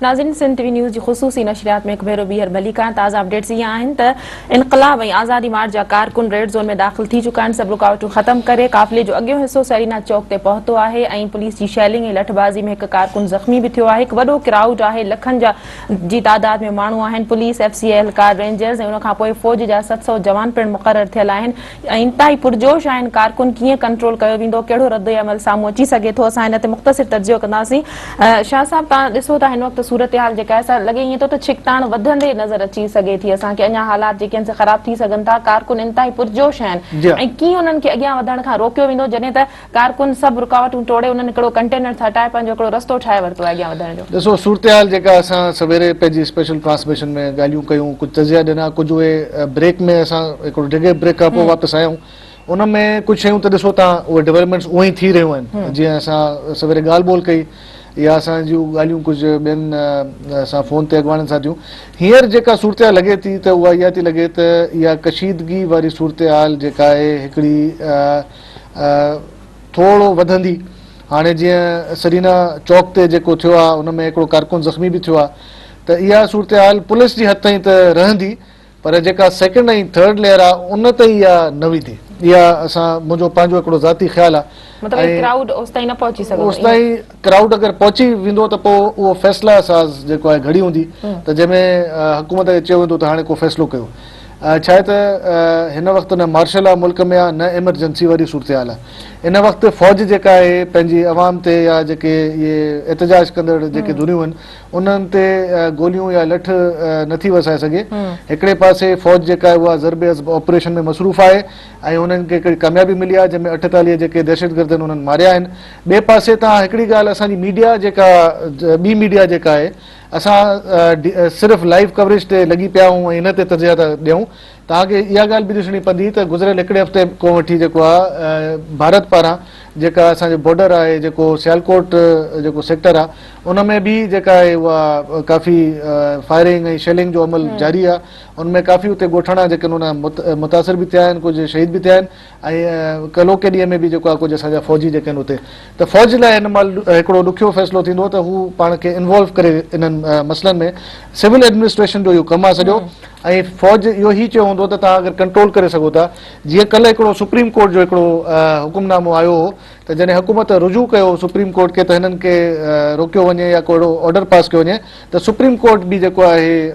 नाज़रीन Sindh TV news जी ख़ुसूसी नशरियात में एक भेरो ॿीहर भली का ताज़ा अपडेट्स ये आहिनि त इनक़लाब ऐं आज़ादी मार्च जा कारकुन रेड ज़ोन में दाख़िल थी चुका आहिनि। सभु रुकावटूं ख़त्म करे काफ़िले जो अॻियों हिसो सरीना चौक ते पहुतो आहे ऐं पुलिस जी शैलिंग ऐं लठबाज़ी में हिकु कारकुन ज़ख़्मी बि थियो आहे। हिकु वॾो क्राउड आहे, लखनि जी तादाद में माण्हू आहिनि। पुलिस, FCA एहलकार, रेंजर्स ऐं उनखां पोइ फ़ौज जा 700 जवान पिणु मुक़ररु थियल आहिनि ऐं इंतिहाई पुरजोश आहिनि। कारकुन कीअं कंट्रोल कयो वेंदो, कहिड़ो रद्द अमल साम्हूं अची सघे थो, असां हिन ते मुख़्तसिर तर्जुमो कंदासीं। शाह साहब, तव्हां ॾिसो था हिन वक़्तु सूरत हाल जेका आहे लॻे ईअं थो त छिकताण वधंदे नज़र अची सघे थी, असांखे अञा हालात जेके आहिनि ख़राब थी सघनि था। कारकुन इंतिहाई पुरजोश आहिनि ऐं कीअं उन्हनि खे अॻियां वधण खां रोकियो वेंदो जॾहिं त कारकुन सभु रुकावटूं तोड़े उन्हनि हिकिड़ो कंटेनर हटाए पंहिंजो हिकिड़ो रस्तो ठाहे वरितो आहे अॻियां वधण जो। ॾिसो, सूरत हाल जेका असां सवेरे पंहिंजी स्पेशल ट्रांसमिशन में ॻाल्हियूं कयूं, कुझु तज़िया ॾिना, कुझु उहे ब्रेक में असां हिकिड़ो डिघे ब्रेक खां पोइ वापसि आयूं। उन में कुझु शयूं त ॾिसो तव्हां उहे डेवलपमेंट्स उहे ई थी रहियूं आहिनि। जीअं असां सवेरे ॻाल्हि ॿोल कई या असां जूं ॻाल्हियूं कुझु ॿियनि असां फ़ोन ते अॻवाननि सां थियूं। हींअर जेका सूरत हाल लॻे थी त उहा इहा थी लॻे त इहा कशीदगी वारी सूरत हाल जेका आहे हिकिड़ी थोरो वधंदी। हाणे जीअं सरीना चौक ते जेको थियो आहे उन में हिकिड़ो कारकुन ज़ख़्मी बि थियो आहे, त इहा सूरत हाल पुलिस जी हद ताईं त रहंदी, पर जेका सेकेंड ऐं थर्ड लेयर आहे उन ते इहा न वेंदी। इहा मुंहिंजो पंहिंजो हिकिड़ो ज़ाती ख़्यालु आहे। उस ताईं क्राउड अगरि पहुची वेंदो त पोइ उहो फ़ैसिला साज़ जेको आहे घड़ी हूंदी, त जंहिंमें हुकूमत खे चयो वेंदो त हाणे को फ़ैसिलो कयो। छा आहे त हिन वक़्तु न मार्शल आहे मुल्क में, आहे न एमरजेंसी वारी सूरत हाल आहे। इन वक़्तु फ़ौज जेका आहे पंहिंजी अवाम ते या जेके इहे एहतजाज कंदड़ जेके धुरियूं आहिनि उन्हनि ते गोलियूं या लठ नथी वसाए सघे। हिकिड़े पासे फ़ौज जेका आहे उहा ज़रबे अज़ब ऑपरेशन में मसरूफ़ आहे ऐं उन्हनि खे हिकिड़ी कामयाबी मिली आहे जंहिंमें 48 जेके दहशतगर्द आहिनि उन्हनि मारिया आहिनि। ॿिए पासे तव्हां हिकिड़ी ॻाल्हि, असांजी मीडिया जेका ॿी मीडिया जेका आहे, असां सिर्फ़ु लाइव कवरेज ते लॻी पिया आहियूं ऐं इन ते तज़िया था ॾियूं। तव्हांखे इहा ॻाल्हि बि ॾिसणी पवंदी त गुज़िरियल हिकिड़े हफ़्ते खां वठी जेको आहे भारत पारां जेका असांजो बॉर्डर आहे, जेको सियालकोट जेको सेक्टर आहे, उन में बि जेका आहे उहा काफ़ी फायरिंग ऐं शेलिंग जो अमल जारी आहे। उनमें काफ़ी उते ॻोठाणा जेके आहिनि मुतासिर बि थिया आहिनि, कुझु शहीद बि थिया आहिनि ऐं कलोके ॾींहं में बि जेको आहे कुझु असांजा फ़ौजी जेके आहिनि उते। त फ़ौज लाइ हिन महिल हिकिड़ो ॾुखियो फ़ैसिलो थींदो त हू पाण खे इन्वॉल्व करे इन्हनि मसइलनि में। सिविल एडमिनिस्ट्रेशन जो इहो कमु आहे सॼो, ऐं फ़ौज इहो ई चयो हूंदो त तव्हां अगरि कंट्रोल करे सघो था। जीअं कल्ह हिकिड़ो सुप्रीम कोर्ट जो हिकिड़ो हुकुमनामो आयो हो त जॾहिं हुकूमत रुजू कयो सुप्रीम कोर्ट खे त हिननि खे रोकियो वञे या को ऑर्डर पास कयो वञे, त सुप्रीम कोर्ट बि जेको आहे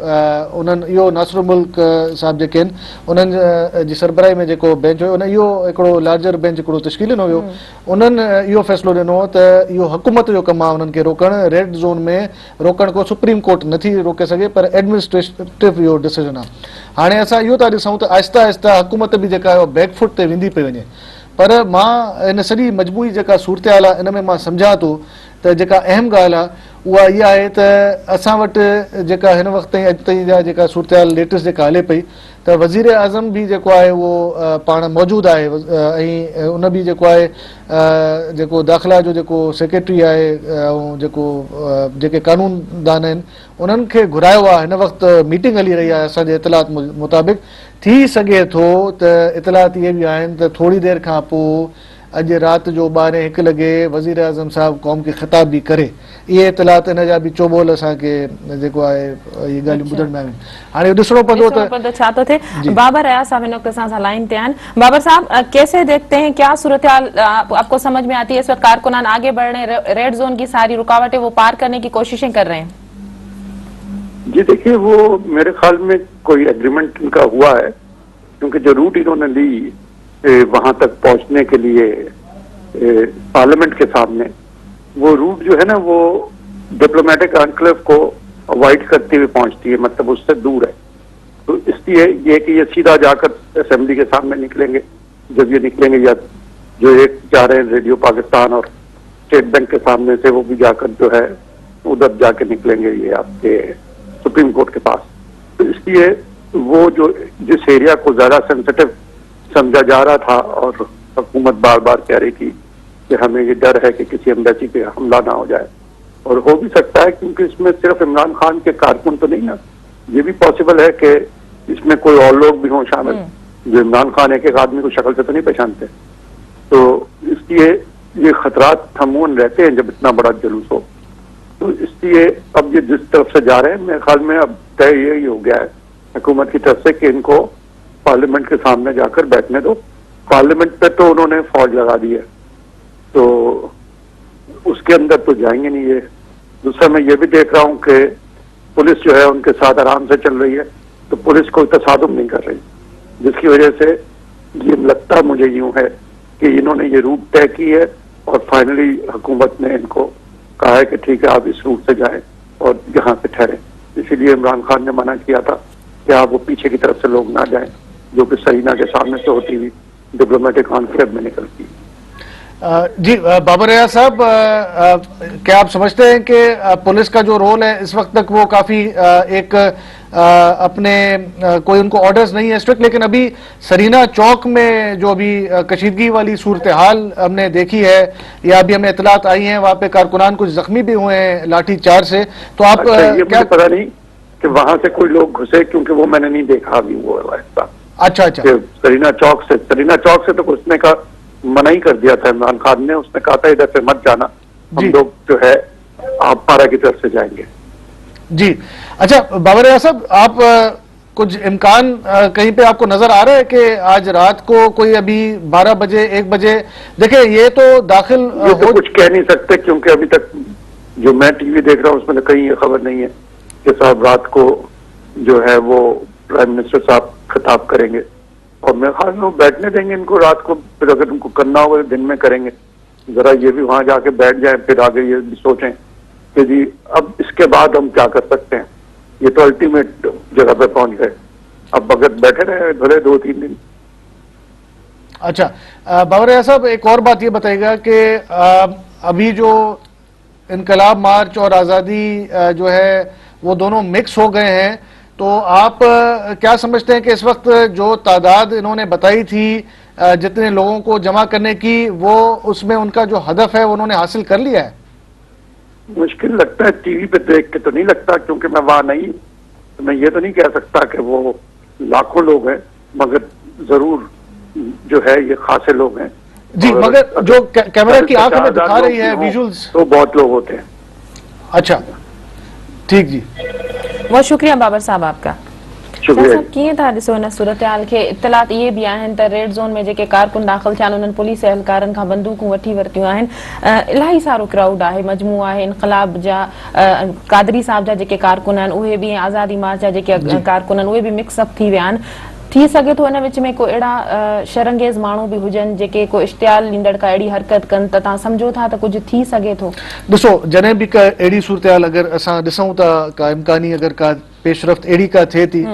उन्हनि इहो नासिर मुल्क साहिब जेके आहिनि उन्हनि जी सरबराही में जेको बेंच हुयो, उन इहो हिकिड़ो लार्जर बेंच हिकिड़ो तश्कील ॾिनो हुयो। उन्हनि इहो फ़ैसिलो ॾिनो त इहो हुकूमत जो कमु आहे उन्हनि खे रोकणु, रेड ज़ोन में रोकण को सुप्रीम कोर्ट नथी रोके सघे, पर एडमिनिस्ट्रेटिव इहो डिसीजन आहे। हाणे असां इहो था ॾिसूं त आहिस्ता आहिस्ता हुकूमत बि जेका आहे बैकफुट ते वेंदी पई वञे। पर मां हिन सॼी मजमूई जेका सूरत हाल आहे इन में मां सम्झां थो त जेका अहम ॻाल्हि आहे उहा इहा आहे त असां वटि जेका हिन वक़्त ताईं अॼु ताईं जा जेका सूरत हाल लेटेस्ट जेका हले पई, त वज़ीर आज़म बि जेको आहे उहो पाण मौजूदु आहे ऐं उन बि जेको आहे जेको दाख़िला जो जेको सेक्रेटरी आहे ऐं जेके कानूनदान आहिनि उन्हनि खे घुरायो आहे। हिन वक़्तु मीटिंग हली रही आहे असांजे इतलात मुताबिक़। थी सघे थो त इतलात इहे बि आहिनि त थोरी देरि खां पोइ अॼु राति जो 12-1 लॻे वज़ीर आज़म साहिबु क़ौम खे ख़िताब बि करे। इहे इतलात इन जा बि चोबोल असांखे जेको आहे इहे ॻाल्हियूं ॿुधण में आहिनि। हाणे ॾिसणो पवंदो त छा थो थिए। बाबर अयाज़ साहब इन वक्त असां सां लाइन ते आहिनि। बाबर साहब, कैसे देखते हैं, क्या सूरत हाल आपको समझ में आती है? इस वक्त कारकुनान आगे बढ़ रहे हैं, रेड जोन की सारी रुकावटें वो पार करने की कोशिशें कर रहे हैं। जी देखिए, वो मेरे ख्याल में कोई एग्रीमेंट इनका हुआ है, क्योंकि जो रूट इन्होंने ली वहां तक पहुंचने के लिए पार्लियामेंट के सामने, वो रूट जो है ना वो डिप्लोमेटिक एनक्लेव को अवॉइड करते हुए पहुंचती है, मतलब उससे दूर है। तो इसलिए ये कि ये सीधा जाकर असेंबली के सामने निकलेंगे, जब ये निकलेंगे या जो एक जा रहे हैं रेडियो पाकिस्तान और स्टेट बैंक के सामने से, वो भी जाकर जो है उधर जाके निकलेंगे ये आपके सुप्रीम कोर्ट के पास। तो इसलिए वो जो जिस एरिया को ज्यादा सेंसिटिव समझा जा रहा था और हुकूमत बार बार कह रही थी कि हमें ये डर है कि किसी एम्बेसी पे हमला ना हो जाए, और हो भी सकता है क्योंकि इसमें सिर्फ इमरान खान के कारकुन तो नहीं ना, ये भी पॉसिबल है कि इसमें कोई और लोग भी हों शामिल जो इमरान खान एक आदमी को शक्ल से तो नहीं पहचानते। तो इसलिए ये खतरात थमून रहते हैं जब इतना बड़ा जुलूस हो। तो इस اس لیے اب یہ جس طرف سے جا رہے ہیں میرے خیال میں اب طے یہی ہو گیا ہے حکومت کی طرف سے کہ ان کو پارلیمنٹ کے سامنے جا کر بیٹھنے دو. پارلیمنٹ پہ تو انہوں نے فوج لگا دی ہے تو اس کے اندر تو جائیں گے نہیں یہ. دوسرا میں یہ بھی دیکھ رہا ہوں کہ پولیس جو ہے ان کے ساتھ آرام سے چل رہی ہے تو پولیس کوئی تصادم نہیں کر رہی, جس کی وجہ سے یہ لگتا مجھے یوں ہے کہ انہوں نے یہ روٹ طے کی ہے اور فائنلی حکومت نے ان کو کہا ہے کہ ٹھیک ہے آپ اس روٹ سے جائیں اور یہاں پہ ٹھہریں. اسی لیے عمران خان نے منع کیا تھا کہ آپ وہ پیچھے کی طرف سے لوگ نہ جائیں جو کہ سرینا کے سامنے سے ہوتی ہوئی ڈپلومیٹک کانکلیو میں نکلتی. جی بابر ریاض صاحب, کیا آپ سمجھتے ہیں کہ پولیس کا جو رول ہے اس وقت تک وہ کافی ایک اپنے کوئی ان کو آرڈرز نہیں ہے اسٹرکٹ, لیکن ابھی سرینا چوک میں جو ابھی کشیدگی والی صورتحال ہم نے دیکھی ہے یا ابھی ہمیں اطلاعات آئی ہیں وہاں پہ کارکنان کچھ زخمی بھی ہوئے ہیں لاٹھی چارج سے, تو آپ یہ مجھے پتا نہیں کہ وہاں سے کوئی لوگ گھسے کیونکہ وہ میں نے نہیں دیکھا ابھی وہ ایسا. اچھا اچھا, سرینا چوک سے تو گھسنے کا منع ہی کر دیا تھا عمران خان نے. اس نے کہا تھا ادھر سے مت جانا, ہم لوگ جو ہے آپ پارا کی طرف سے جائیں گے. جی اچھا بابر ریاض صاحب, آپ کچھ امکان کہیں پہ آپ کو نظر آ رہا ہے کہ آج رات کو کوئی ابھی 12 بجے 1 بجے, دیکھیں یہ تو داخل یہ تو کچھ کہہ نہیں سکتے کیونکہ ابھی تک جو میں ٹی وی دیکھ رہا ہوں اس میں کہیں یہ خبر نہیں ہے کہ صاحب رات کو جو ہے وہ پرائم منسٹر صاحب خطاب کریں گے, اور میرے خیال میں وہ بیٹھنے دیں گے ان کو رات کو, پھر اگر ان کو کرنا ہوگا دن میں کریں گے. ذرا یہ بھی وہاں جا کے بیٹھ جائیں, پھر آگے یہ بھی سوچیں کہ جی اب اس کے بعد ہم کیا کر سکتے ہیں. یہ تو الٹیمیٹ جگہ پہ پہنچ گئے, اب اگر بیٹھے رہے بھلے 2-3 دن. اچھا بابر ریاض صاحب, ایک اور بات یہ بتائیے گا کہ ابھی جو انقلاب مارچ اور آزادی جو ہے وہ دونوں مکس ہو گئے ہیں, تو آپ کیا سمجھتے ہیں کہ اس وقت جو تعداد انہوں نے بتائی تھی جتنے لوگوں کو جمع کرنے کی, وہ اس میں ان کا جو ہدف ہے وہ انہوں نے حاصل کر لیا ہے؟ مشکل لگتا ہے, ٹی وی پہ دیکھ کے تو نہیں لگتا کیونکہ میں وہاں نہیں, میں یہ تو نہیں کہہ سکتا کہ وہ لاکھوں لوگ ہیں, مگر ضرور جو ہے یہ خاصے لوگ ہیں. جی مگر جو کیمرہ کی آنکھ میں دکھا رہی ہے ویژولز تو بہت لوگ ہوتے ہیں. اچھا ٹھیک, جی بہت شکریہ بابر صاحب آپ کا. شکریہ. صاحب کیے تھا ॾिसो हिन सूरतहाल खे इत्तलात इहे बि आहिनि त रेड ज़ोन में जेके कारकुन दाख़िल थिया आहिनि उन्हनि पुलिस एहलकारनि खां बंदूकूं वठी वरितियूं आहिनि. इलाही सारो क्राउड आहे, मजमू आहे. इनकलाब जा कादरी साहब जा जेके कारकुन आहिनि उहे बि, आज़ादी मार्च जा जेके कारकुन आहिनि उहे बि मिक्सअप थी विया आहिनि. थी सघे थो हिन विच में को अहिड़ा शरंगेज़ माण्हू बि हुजनि जेके को इश्तियाल ॾींदड़ का अहिड़ी हरकत कनि, त तव्हां सम्झो था त कुझु थी सघे थो? ॾिसो जॾहिं बि का अहिड़ी सूरतहाल अगरि असां ॾिसूं था, का इम्कानी अगरि का पेशरफ़्त अहिड़ी का थिए थी,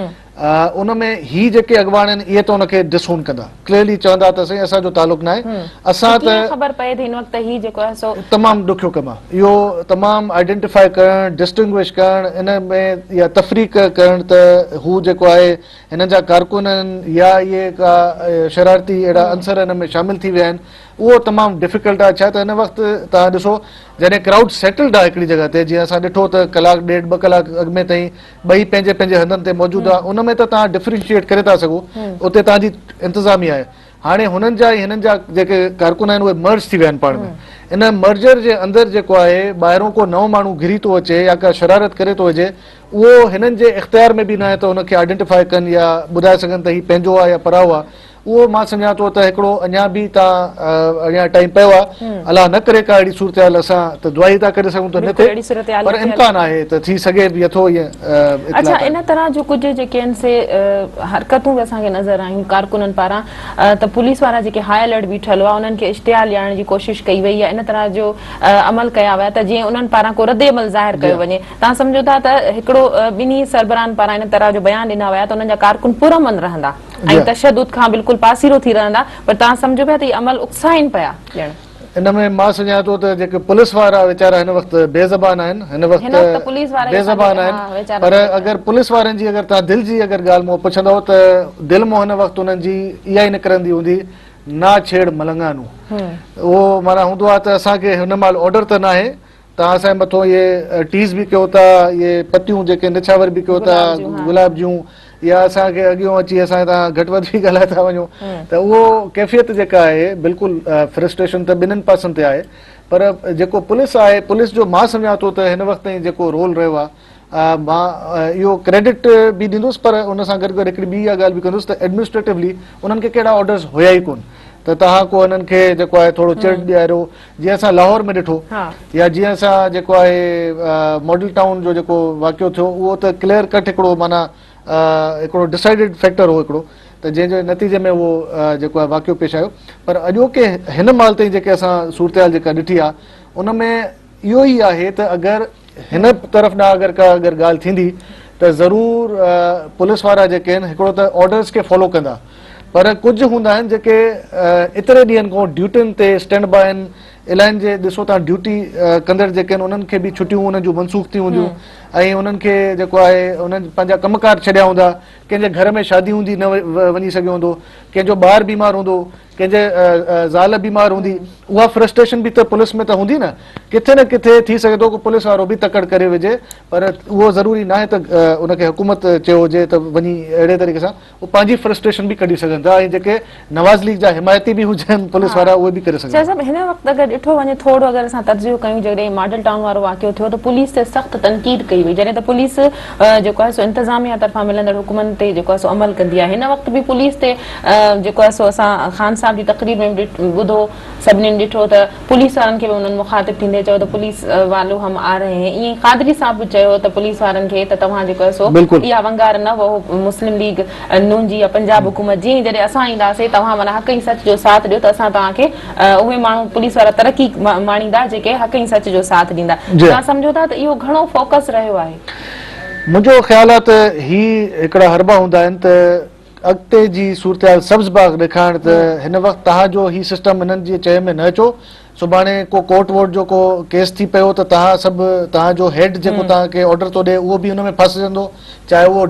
उन में ही जेके अॻवान आहिनि इहे त उनखे डिसोन कंदा, क्लियरली चवंदा त साईं असांजो तालुक न आहे. असां त ख़बर पए थी हिन वक़्तु ही जेको आहे सो तमामु ॾुखियो कमु आहे इहो, तमामु आइडेंटिफाई करणु, डिस्टिंग्विश करणु, इन में या तफ़रीक़ करणु त हू जेको आहे हिननि जा कारकुन आहिनि या इहे का शरारती अहिड़ा अंसर हिन में शामिल थी विया आहिनि, उहो तमामु डिफिकल्ट आहे. छा त हिन वक़्तु तव्हां ॾिसो जॾहिं क्राउड सेटल्ड आहे हिकिड़ी जॻह ते, जीअं असां ॾिठो त कलाक ॾेढ 2 कलाक अॻु में ताईं ॿई पंहिंजे पंहिंजे हंधनि ते मौजूदु आहे, उन में त तव्हां डिफरेंशिएट करे था सघो, उते तव्हांजी इंतिज़ामिया आहे. हाणे हुननि जा हिननि जा जेके कारकुन आहिनि उहे मर्ज थी विया आहिनि पाण में. इन मर्जर जे अंदरि जेको आहे ॿाहिरों को नओं माण्हू घिरी थो अचे या का शरारत करे थो अचे, उहो हिननि जे इख़्तियार में बि न आहे त हुनखे आइडेंटिफाई कनि या ॿुधाए सघनि त हीउ पंहिंजो आहे या पराओ आहे. उहो मां सम्झां थो त हिकिड़ो अञा बि तव्हां अञा टाइम पियो आहे, अलाह न करे का अहिड़ी सूरतहाल, असां त दुआ ई था करे सघूं त न थिए, पर इम्कान आहे त थी सघे बि अथो ईअं. अच्छा, इन तरह जो कुछ जेके आहिनि से हरकतूं बि असांखे नज़र आयूं कारकुननि पारां, त पुलिस वारा जेके हाई अलर्ट बीठल हुआ उन्हनि खे इश्तियाल ॾियण जी कोशिश कई वई आहे, इन तरह जो अमल कया विया त जीअं उन्हनि पारां को रद्द अमल ज़ाहिर कयो वञे. तव्हां सम्झो था त हिकिड़ो ॿिन्ही सरबराहनि पारां इन तरह जो बयान ॾिना विया त उन्हनि जा कारकुन पुरअमन रहंदा ऐं तशदुद खां बिल्कुलु पासीरो थी रहंदा, पर तव्हां सम्झो पिया त इहे अमल उकसाइनि पिया ॼण. इन में मां सम्झां थो त जेके पुलिस वारा वीचारा हिन वक़्तु बेज़बान आहिनि, हिन वक़्तु बेज़बान आहिनि, पर अगरि पुलिस वारनि जी अगरि तव्हां दिलि जी अगरि ॻाल्हि मूं पुछंदव त दिलि मां हिन वक़्तु उन्हनि जी इहा ई निकिरंदी हूंदी, ना छेड़ मलंगानू. उहो माना हूंदो आहे त असांखे हिन महिल ऑर्डर त न आहे, तव्हां असांजे मथां इहे टीज़ बि कयो था, इहे पतियूं जेके निछावर बि कयो था गुलाब जूं, या असांखे अॻियों अची असां तव्हां घटि वधि बि ॻाल्हाए था वञो, त उहो कैफ़ियत जेका आहे बिल्कुलु फ्रस्ट्रेशन त ॿिन्हिनि पासनि ते आहे. पर जेको पुलिस आहे, पुलिस जो मां सम्झां थो त हिन वक़्त ताईं जेको रोल रहियो आहे, मां इहो क्रेडिट बि ॾींदुसि, पर उन सां गॾु गॾु हिकिड़ी ॿी इहा ॻाल्हि बि कंदुसि त एडमिनिस्ट्रेटिवली उन्हनि खे कहिड़ा ऑर्डर्स हुया ई कोन, त तव्हां को हिननि खे जेको आहे थोरो चिड़ ॾियारियो, जीअं असां लाहौर में ॾिठो, या जीअं असां जेको आहे मॉडल टाउन जो जेको वाक़ियो थियो, उहो त क्लियर कट हिकिड़ो माना हिकिड़ो डिसाइडेड फैक्टर हो हिकिड़ो, त जंहिंजे नतीजे में उहो जेको आहे वाक़ियो पेश आयो। पर अॼोके हिन महिल ताईं जेके असां सूरत जेका ॾिठी आहे, उन में इहो ई आहे त अगरि हिन तरफ़ ॾांहुं अगरि ॻाल्हि थींदी त ज़रूरु पुलिस वारा जेके आहिनि हिकिड़ो त ऑर्डर्स खे फॉलो कंदा, पर कुझु हूंदा आहिनि जेके एतिरे ॾींहंनि खां ड्यूटियुनि ते स्टैंड बाय आहिनि, इलाहिनि जे ॾिसो तव्हां ड्यूटी कंदड़ जेके आहिनि उन्हनि खे बि छुटियूं उन्हनि जूं मनसूख़ थी हूंदियूं, ऐं उन्हनि खे जेको आहे उन्हनि पंहिंजा कमकार छॾिया हूंदा, कंहिंजे घर में शादी हूंदी न वञी सघियो हूंदो, कंहिंजो ॿारु बीमार हूंदो, कंहिंजे ज़ाल बीमार हूंदी, उहा फ्रस्ट्रेशन बि त पुलिस में त हूंदी न, किथे न किथे थी सघे थो कि पुलिस वारो बि तकड़ करे विझे, पर उहो ज़रूरी न आहे त उनखे हुकूमत चयो हुजे त वञी अहिड़े तरीक़े सां उहो पंहिंजी फ्रस्ट्रेशन बि कढी सघनि था, ऐं जेके नवाज़ लीग जा हिमायती बि हुजनि पुलिस वारा उहे बि करे सघनि था। हिन वक़्तु अगरि ॾिठो वञे थोरो अगरि असां तर्जुमो कयूं, जॾहिं मॉडल टाउन वारो वाक़ियो थियो त पुलिस ते सख़्तु तनक़ीद कई वई, जॾहिं त पुलिस जेको आहे सो इंतिज़ामिया तरफ़ां मिलंदड़ हुकुमनि ते जेको आहे सो अमल कंदी आहे। हिन वक़्तु बि पुलिस ते जेको आहे सो असां ख़ान साहब जी तक़रीर में ॿुधो, सभिनीनि ॾिठो त पुलिस वारनि खे बि उन्हनि मुखातिब थींदे चयो त पुलिस वालो हम आ रहे हैं, ईअं क़ादरी साहब बि चयो त पुलिस वारनि खे त तव्हां जेको आहे सो इहा वंगार न वहो मुस्लिम लीग नून जी या पंजाब हुकूमत जी, जॾहिं असां ईंदासीं तव्हां माना हक़ ऐं सच जो साथ ॾियो त असां तव्हांखे उहे माण्हू पुलिस वारा तरक़ी माणींदा जेके हक़ ऐं सच जो साथ ॾींदा। तव्हां सम्झो था त इहो घणो फोकस रहियो आहे? मुंहिंजो ख़्याल आहे त ही हिकिड़ा हरबा हूंदा आहिनि त अॻिते जी सूरत सब्ज़ बाग ॾेखारण, त हिन वक़्तु तव्हांजो ही सिस्टम हिननि जी चए में न अचो, सुभाणे को कोर्ट वोर्ट जो को केस थी पियो त तव्हां सभु तव्हांजो हेड जेको तव्हांखे ऑर्डर थो ॾिए उहो बि हुन में फसिजंदो, चाहे उहो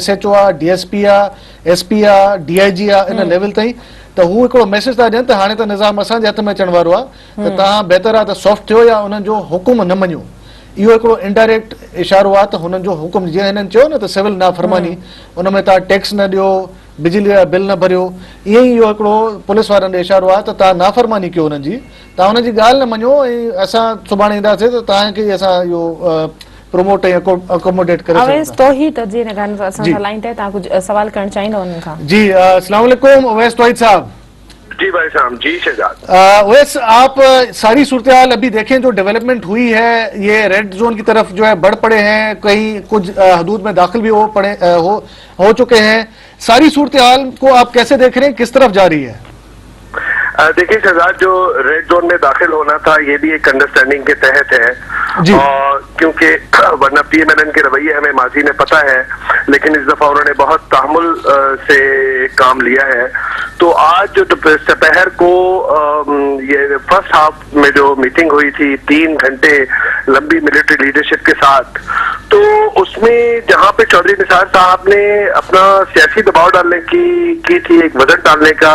SHO आहे, DSP आहे, SP आहे, DIG आहे, इन लेवल ताईं, त हू हिकिड़ो मैसेज था ॾियनि त हाणे त निज़ाम असांजे हथ में अचण वारो आहे, त तव्हां बहितर आहे त सॉफ्ट थियो या उन्हनि जो हुकुम न मञो। इहो हिकिड़ो इनडायरेक्ट इशारो आहे त हुननि जो हुकुम, जीअं हिननि चयो न त सिविल नाफ़रमानी, उन में तव्हां टैक्स न ॾियो, बिजली जा बिल न भरियो, ईअं ई इहो हिकिड़ो पुलिस वारनि ॾे इशारो आहे त तव्हां नाफ़रमानी कयो हुननि जी, तव्हां हुननि जी ॻाल्हि न मञो, ऐं असां सुभाणे ईंदासीं त तव्हांखे असां इहो प्रोमोट ऐं अकोमोडेट करे अवैस तौहीद जी हिन ॻाल्हि सां असां लाइन ते तव्हां कुझु सवाल करणु चाहींदो उन्हनि खां? जी, अस्सलाम वालेकुम अवैस तौहीद साहब। जी भाई साहब, जी शहजाद। वैसे आप सारी सूरत हाल अभी देखें जो डेवलपमेंट हुई है, ये रेड जोन की तरफ जो है बढ़ पड़े हैं, कहीं कुछ हदूद में दाखिल भी हो चुके हैं, सारी सूरत हाल को आप कैसे देख रहे हैं, किस तरफ जा रही है? देखिए शहजाद, जो रेड जोन में दाखिल होना था ये भी एक अंडरस्टैंडिंग के तहत है, और क्योंकि वरना PMLN के रवैये हमें माजी में पता है, लेकिन इस दफा उन्होंने बहुत तहमुल से काम लिया है। तो आज जो दोपहर को ये फर्स्ट हाफ में जो मीटिंग हुई थी 3 घंटे लंबी मिलिट्री लीडरशिप के साथ, तो उसमें जहां पे चौधरी निसार साहब ने अपना सियासी दबाव डालने की थी, एक वजन डालने का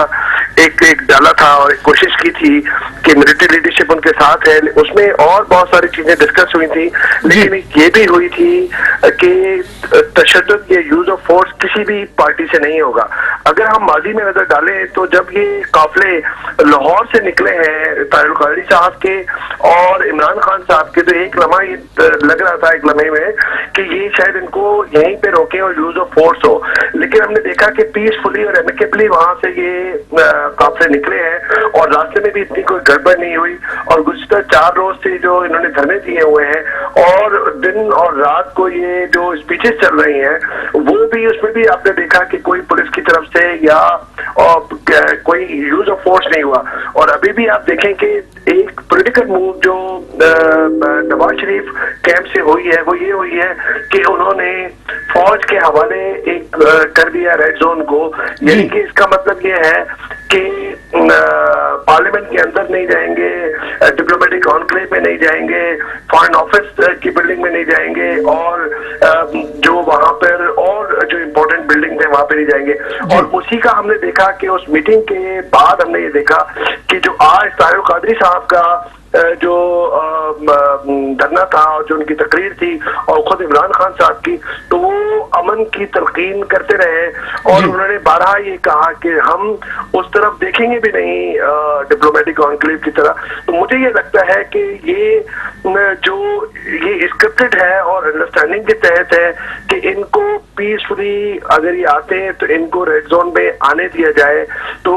एक डाला था और एक कोशिश की थी कि मिलिट्री लीडरशिप उनके साथ है, उसमें और बहुत सारी चीजें डिस्कस हुई थी, लेकिन ये भी हुई थी कि तशद्दुद या यूज ऑफ फोर्स किसी भी पार्टी से नहीं होगा। अगर हम माजी में नजर डालें तो जब ये काफिले लाहौर से निकले हैं ताहिर क़ादरी साहब के और इमरान खान साहब के, तो एक लम्हा ये लग रहा था, एक लम्हे में, कि ये शायद इनको यहीं पे रोके और यूज ऑफ फोर्स हो, लेकिन हमने देखा कि पीसफुली और एमिकेबली वहां से ये काफिले निकले हैं और रास्ते में भी इतनी कोई गड़बड़ नहीं हुई, और गुज़िश्ता 4 रोज से जो इन्होंने धरने दिए हुए हैं और दिन और रात को ये जो स्पीचेस चल रही हैं, वो भी उसमें भी आपने देखा कि कोई पुलिस की तरफ से या कोई यूज ऑफ फोर्स नहीं हुआ। और अभी भी आप देखें कि एक पॉलिटिकल मूव जो नवाज शरीफ कैंप से हुई है वो ये हुई है कि उन्होंने फौज के हवाले एक कर दिया रेड जोन को, यानी कि इसका मतलब ये है कि पार्लियामेंट के अंदर नहीं जाएंगे, डिप्लोमेटिक कॉन्क्लेव में नहीं जाएंगे, फॉरेन ऑफिस की बिल्डिंग में नहीं जाएंगे, और जो वहां पर और जो इम्पोर्टेंट बिल्डिंग है वहां पर नहीं जाएंगे। और उसी का हमने देखा कि उस मीटिंग के बाद हमने ये देखा कि जो आज ताहिर क़ादरी साहब का जो धरना था और जो उनकी तकरीर थी और खुद इमरान खान साहब की, तो वो अमन की तलकीन करते रहे और उन्होंने बारहा ये कहा कि हम उस तरफ देखेंगे भी नहीं डिप्लोमेटिक कॉन्क्लेव की तरह। तो मुझे ये लगता है कि ये स्क्रिप्टेड है और अंडरस्टैंडिंग के तहत है कि इनको पीसफुली अगर ये आते हैं तो इनको रेड जोन में आने दिया जाए। तो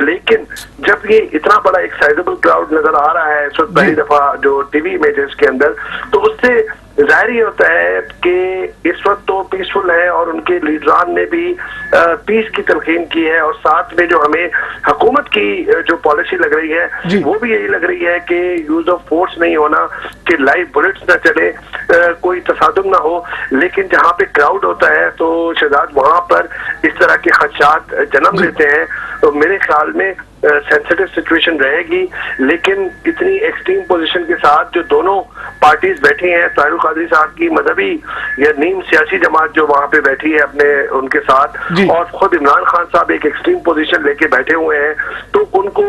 लेकिन जब ये इतना बड़ा एक साइजेबल क्राउड नजर आ रहा है इस वक्त पहली दफा जो टीवी इमेजेस के अंदर, तो उससे जाहिर ही होता है कि इस वक्त तो पीसफुल है और उनके लीडरान ने भी पीस की तलकीन की है और साथ में जो हमें हुकूमत की जो पॉलिसी लग रही है वो भी यही लग रही है कि यूज ऑफ फोर्स नहीं होना, कि लाइव बुलेट्स न चले, कोई तसादुम ना हो। लेकिन जहाँ पे क्राउड होता है तो शहजाद वहां पर इस तरह के खदशात जन्म लेते हैं। तो मेरे ख्याल में सेंसिटिव सिचुएशन रहेगी, लेकिन इतनी एक्सट्रीम पोजीशन के साथ जो दोनों पार्टीज बैठी हैं, ताहिरुल कादरी साहब की मजहबी या नीम सियासी जमात जो वहां पे बैठी है अपने उनके साथ, और खुद इमरान खान साहब एक एक्सट्रीम पोजीशन लेके बैठे हुए हैं, तो उनको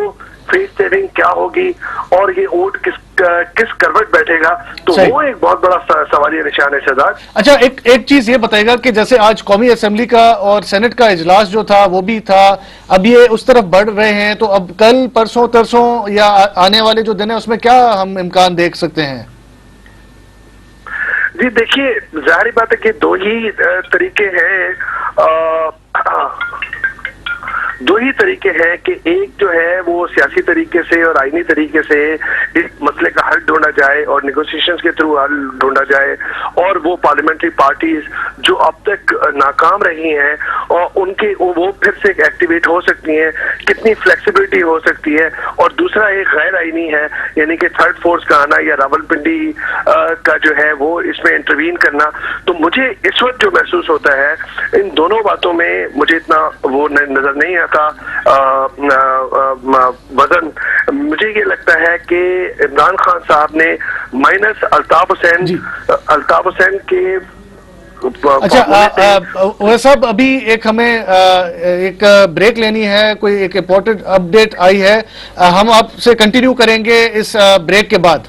फेस टेयरिंग क्या होगी और ये वोट किस करवट बैठेगा, तो वो एक बहुत बड़ा सवालिया निशान है शहजाद। अच्छा, एक चीज ये बताएगा कि जैसे आज कौमी असेंबली का और सेनेट का इजलास जो था वो भी था, अब ये उस तरफ बढ़ रहे हैं, तो अब कल परसों तरसों या आने वाले जो दिन है उसमें क्या हम इम्कान देख सकते हैं? जी देखिए, जाहिर बात है कि दो ही तरीके हैं कि एक जो है वो सियासी तरीके से और आईनी तरीके से इस मसले का हल ढूंढा जाए और नेगोशिएशंस के थ्रू हल ढूंढा जाए, और वो पार्लियामेंट्री पार्टीज जो अब तक नाकाम रही हैं और उनके वो फिर से एक्टिवेट हो सकती हैं, कितनी फ्लेक्सिबिलिटी हो सकती है। और दूसरा एक गैर आईनी है, यानी कि थर्ड फोर्स का आना या रावलपिंडी का जो है वो इसमें इंटरवीन करना। तो मुझे इस वक्त जो महसूस होता है इन दोनों बातों में मुझे इतना वो नजर नहीं आता वजन। मुझे ये लगता है कि इमरान खान साहब ने माइनस अल्ताफ हुसैन के वह सब अभी एक हमें एक ब्रेक लेनी है, कोई एक इम्पोर्टेंट अपडेट आई है, हम आपसे कंटिन्यू करेंगे इस ब्रेक के बाद।